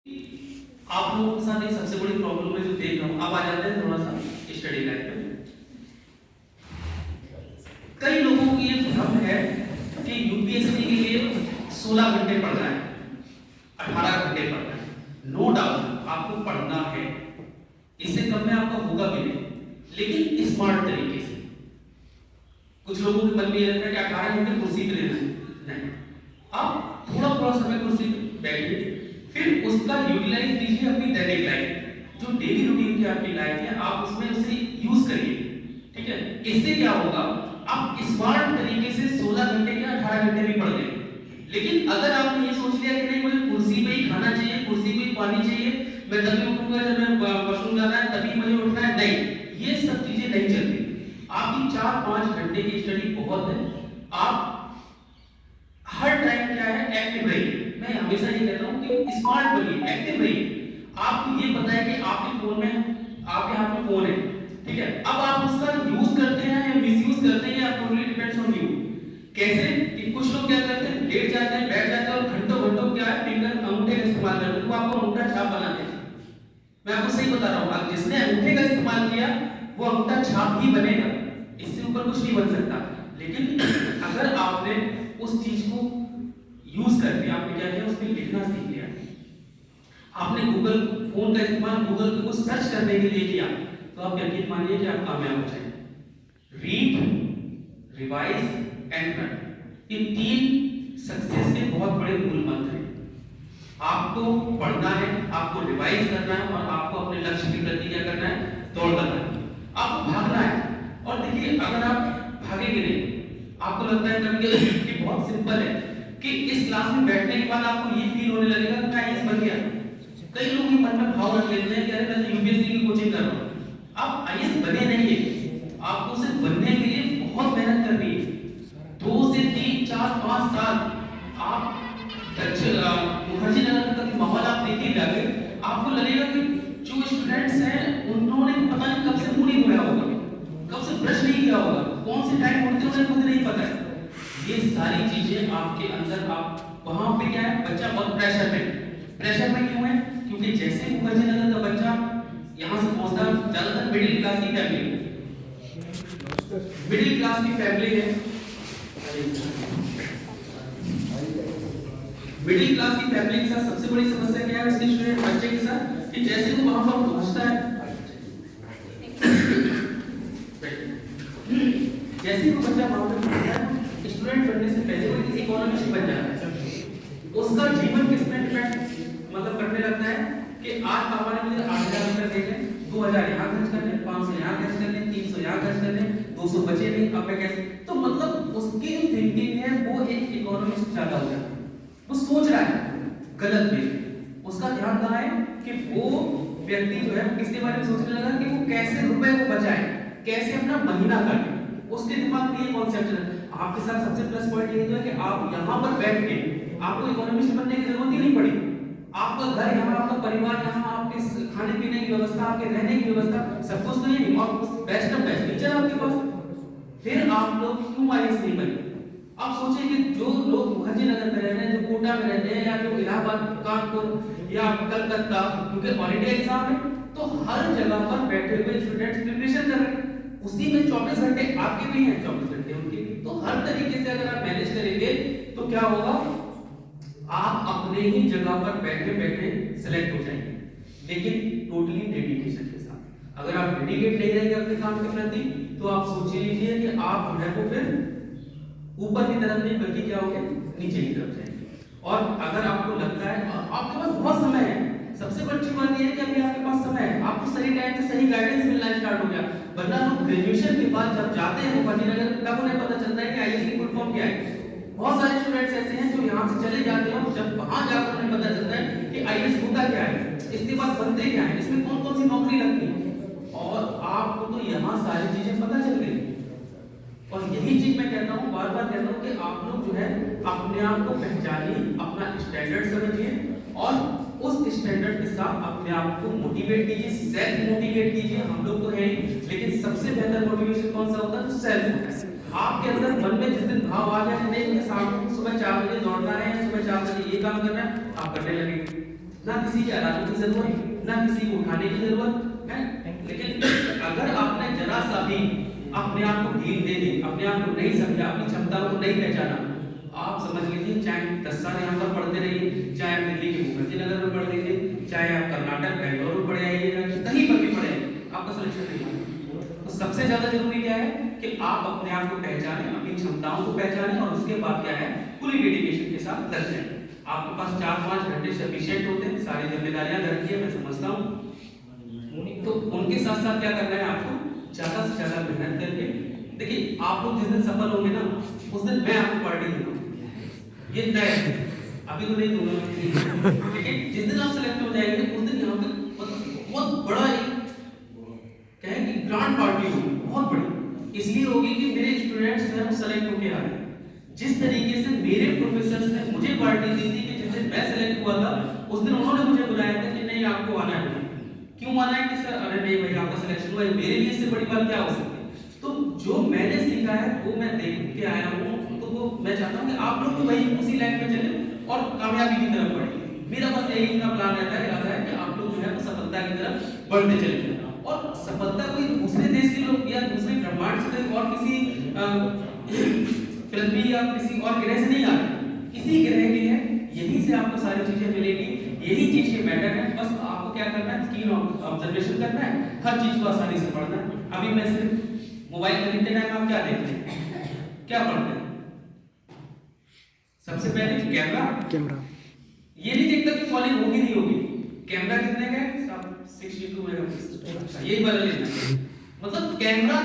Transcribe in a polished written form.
आप लोगों के साथ एक सबसे बड़ी प्रॉब्लम है जो देख रहा हूँ। अब आ जाते हैं थोड़ा सा स्टडी लाइफ में। कई लोगों की ये भ्रम है कि यूपीएससी के लिए 16 घंटे पढ़ना है, 18 घंटे पढ़ना है। नो डाउट आपको पढ़ना है, इससे कम में आपका होगा भी नहीं, लेकिन स्मार्ट तरीके से। कुछ लोगों के मन में ये रहता है कि 18 घंटे कुर्सी पे लेना है। नहीं, आप थोड़ा थोड़ा समय कुर्सी पे बैठिए, फिर उसका यूटिलाइज कीजिए अपनी दैनिक लाइफ। जो डेली रूटीन की आपकी लाइफ है, आप उसमें उसे यूज करिए। ठीक है, इससे क्या होगा, आप स्मार्ट तरीके से 16 घंटे या 18 घंटे भी पढ़ लेंगे। लेकिन अगर आपने ये सोच लिया कि नहीं, मुझे कुर्सी पे ही खाना चाहिए, कुर्सी पे ही पानी चाहिए, मैं तभी उठूंगा जब मैं वॉशरूम जाना है तभी मुझे उठना है, नहीं, ये सब चीजें नहीं चलती। आपकी 4-5 घंटे की स्टडी बहुत है। आप हर टाइम क्या है, एक्टिव रहिए। मैं हमेशा ये कहता हूं कि स्मार्ट बनिए, एक्टिव रहिए। आपको ये पता है कि आपके फोन में, आपके हाथ में फोन है, ठीक है, अब आप उसका यूज करते हैं या मिसयूज करते हैं, आप टोटली डिपेंड्स ऑन यू। कैसे कि कुछ लोग क्या करते हैं, लेट जाते हैं, बैठ जाते हैं और घंटों घंटों क्या है, फिंगर अंगूठे का इस्तेमाल करते हैं, तो आपको अंगूठा छाप बनाते हैं। मैं आपको सही बता रहा हूं, अब जिसने अंगूठे का इस्तेमाल किया वो अंगूठा छाप ही बनेगा, इससे ऊपर कुछ नहीं बन सकता। लेकिन अगर आपने उस चीज को यूज करके आपने क्या किया, उसमें लिखना सीख लिया, आपने गूगल फोन का इस्तेमाल गूगल पे कुछ सर्च करने के लिए किया, तो आप यकीन मानिए कि आप कामयाब हो जाएंगे। रीड, रिवाइज एंड लर्न, ये 3 सक्सेस के बहुत बड़े मूल मंत्र हैं। आपको पढ़ना है, आपको रिवाइज करना है और आपको अपने लक्ष्य की प्रति क्या करना है, दौड़ करना है, आपको भागना है। और देखिए, अगर आप भागेंगे नहीं, आपको लगता है कभी कि बहुत सिंपल है कि इस क्लास में बैठने के बाद आपको ये फील होने लगेगा कि मैं आईएएस बन गया। कई लोग ये मन में भाव रख लेते हैं कि अरे मैं यूपीएससी की कोचिंग कर रहा हूं। आप आईएएस बने नहीं है, आपको सिर्फ बनने के लिए बहुत मेहनत करनी है। 2 से 3, 4, 5 साल आप मुखर्जी नगर का माहौल आप देखिए जाके, आपको लगेगा कि जो स्टूडेंट्स हैं उन्होंने पता नहीं कब से मुंह नहीं धोया होगा, कब से ब्रश नहीं किया होगा, कौन से टाइम उठते उन्हें खुद नहीं पता है। ये सारी चीजें आपके अंदर, आप वहां पे क्या है, बच्चा बहुत प्रेशर में क्यों है, क्योंकि जैसे मुखर्जी नगर का बच्चा यहां से पहुंचता, ज्यादातर मिडिल क्लास की फैमिली है, मिडिल क्लास की फैमिली के साथ सबसे बड़ी समस्या क्या है उसके स्टूडेंट बच्चे के साथ, कि जैसे वो वहां पर पहुंचता है, जैसे वो बच्चा वहां पर पहुंचता है, स्टूडेंट बनने से पहले वो इकोनॉमिस्ट बन जाता है। उसका जीवन किस पे डिपेंड मतलब करने लगता है कि आज पापा ने मुझे 8,000 रुपए दे दिए, 2,000 यहाँ खर्च कर ले, 500 यहाँ खर्च कर ले, 300 यहाँ खर्च कर ले, 200 बचे नहीं, अब मैं कैसे, तो मतलब उसकी जो थिंकिंग है वो एक इकोनॉमिस्ट ज्यादा हो जाता है। वो सोच रहा है गलत भी, उसका ध्यान कहाँ है कि वो व्यक्ति जो है किसके बारे में सोचने लगा कि वो कैसे रुपए को बचाए, कैसे अपना महीना काटे, उसके दिमाग में ये कॉन्सेप्ट है। आपके साथ सबसे प्लस पॉइंट ये है कि आप यहाँ पर बैठ के आपको इकोनॉमिस्ट बनने की जरूरत ही नहीं पड़ी। आपका घर यहाँ, आपका परिवार यहाँ, आपके खाने पीने की व्यवस्था, आपके रहने की व्यवस्था, सब कुछ तो यही, और बेस्ट ऑफ बेस्ट टीचर आपके पास, फिर आप लोग क्यों आईएएस नहीं बने? आप सोचिए कि जो लोग मुखर्जी नगर में रह रहे हैं, जो कोटा में रहते हैं, या जो इलाहाबाद, कानपुर या कलकत्ता, क्योंकि ऑल इंडिया एग्जाम है, तो हर जगह पर बैठे हुए स्टूडेंट्स प्रिपरेशन कर रहे हैं, उसी में 24 घंटे आपके भी हैं, 24 घंटे उनके भी। तो हर तरीके से अगर आप मैनेज करेंगे तो क्या होगा, आप अपने ही जगह पर बैठे बैठे सिलेक्ट हो जाएंगे, लेकिन टोटली डेडिकेशन के साथ। अगर आप डेडिकेट नहीं रहेंगे अपने काम के प्रति, तो आप सोच लीजिए कि आप जो है वो फिर ऊपर की तरफ नहीं बल्कि क्या होगा, नीचे की तरफ जाएंगे। और अगर आपको लगता है आपके पास बहुत समय है, सबसे बड़ी बात यह है कि अभी आपके पास समय है, आपको सही टाइम से सही गाइडेंस मिलना स्टार्ट हो गया। वरना लोग ग्रेजुएशन के बाद जब जाते हैं मुखर्जी नगर, तब उन्हें पता चलता है कि आईएएस की फुल फॉर्म क्या है। बहुत सारे स्टूडेंट्स ऐसे हैं जो यहाँ से चले जाते हैं, जब वहां जाकर उन्हें पता चलता है कि आईएएस होता क्या है, इसके बाद बनते क्या है, इसमें कौन कौन सी नौकरी लगती है, और आपको तो यहाँ सारी चीजें पता चल गई। और यही चीज मैं कहता हूँ, बार बार कहता हूँ कि आप लोग जो है अपने आप को पहचानिए, अपना स्टैंडर्ड समझिए और उस स्टैंडर्ड के साथ अपने आप को मोटिवेट कीजिए, सेल्फ मोटिवेट कीजिए। हम लोग तो है ही, लेकिन सबसे बेहतर मोटिवेशन कौन सा होता है, तो सेल्फ होता है। आपके अंदर मन में जिस दिन भाव आ जाए, नहीं मुझे शाम सुबह 4 बजे दौड़ना है, सुबह 4 बजे ये काम करना है, आप करने लगेंगे। ना किसी की आराम की जरूरत, ना किसी को उठाने की जरूरत है। लेकिन अगर आपने जरा सा भी अपने आप को ढील दे दी, अपने आप को नहीं समझा, अपनी क्षमताओं को नहीं पहचाना, आप समझ लीजिए चाहे 10 साल यहाँ पर पढ़ते रहिए, चाहे आप दिल्ली के मुखर्जी नगर में पढ़ लीजिए, चाहे आप कर्नाटक बेंगलुरु में पढ़े आइएगा, कहीं पर भी पढ़े, आपका सिलेक्शन नहीं होगा। तो सबसे ज्यादा जरूरी क्या है कि आप अपने आप को पहचानें, अपनी क्षमताओं को पहचानें और उसके बाद क्या है पूरी डेडिकेशन के साथ लग जाए। आपके पास 4-5 घंटे सफिशिएंट होते हैं, सारी जिम्मेदारियां घर की है, मैं समझता हूँ। तो उनके साथ साथ क्या करना है आपको, ज्यादा से ज्यादा मेहनत करके, देखिए आप लोग जिस दिन सफल होंगे ना, उस दिन मैं आपको पार्टी दूंगा, ये तय है, अभी तो नहीं दूंगा। लेकिन जिस दिन आप सेलेक्ट हो जाएंगे उस दिन यहाँ पे बहुत बड़ा एक कहें कि ग्रांड पार्टी होगी, बहुत बड़ी। इसलिए होगी कि मेरे स्टूडेंट्स जो है वो सेलेक्ट होके आ रहे हैं। जिस तरीके से मेरे प्रोफेसर्स ने मुझे पार्टी दी थी कि जिस दिन मैं सेलेक्ट हुआ था उस दिन उन्होंने मुझे बुलाया था कि नहीं आपको आना है। क्यों आना है कि सर अरे नहीं भाई आपका सिलेक्शन हुआ है, मेरे लिए इससे बड़ी बात क्या हो सकती है। तो जो मैंने सीखा है वो मैं देख के आया हूँ, तो वो मैं चाहता हूँ कि आप लोग भी वही उसी लाइन पे चले और कामयाबी की तरफ बढ़े। मेरा बस यही इनका प्लान रहता है, इरादा है कि आप लोग जो है सफलता की तरफ बढ़ते चले। और सफलता कोई दूसरे देश के लोग या दूसरे ब्रह्मांड से और किसी पृथ्वी या किसी और ग्रह से नहीं आ रहे, इसी ग्रह के हैं, यहीं से आपको सारी चीजें मिलेगी, यही चीज के मैटर है। बस आपको क्या करना है, स्क्रीन ऑब्जर्वेशन करना है, हर चीज को आसानी से पढ़ना है। अभी मैं सिर्फ मोबाइल खरीदते टाइम आप क्या देखते हैं, क्या पढ़ते हैं, सबसे पहले कैमरा, ये नहीं देखता कि कॉलिंग होगी नहीं होगी, कैमरा कितने का है, 62 मेगापिक्सल, यही बदल लेना, मतलब कैमरा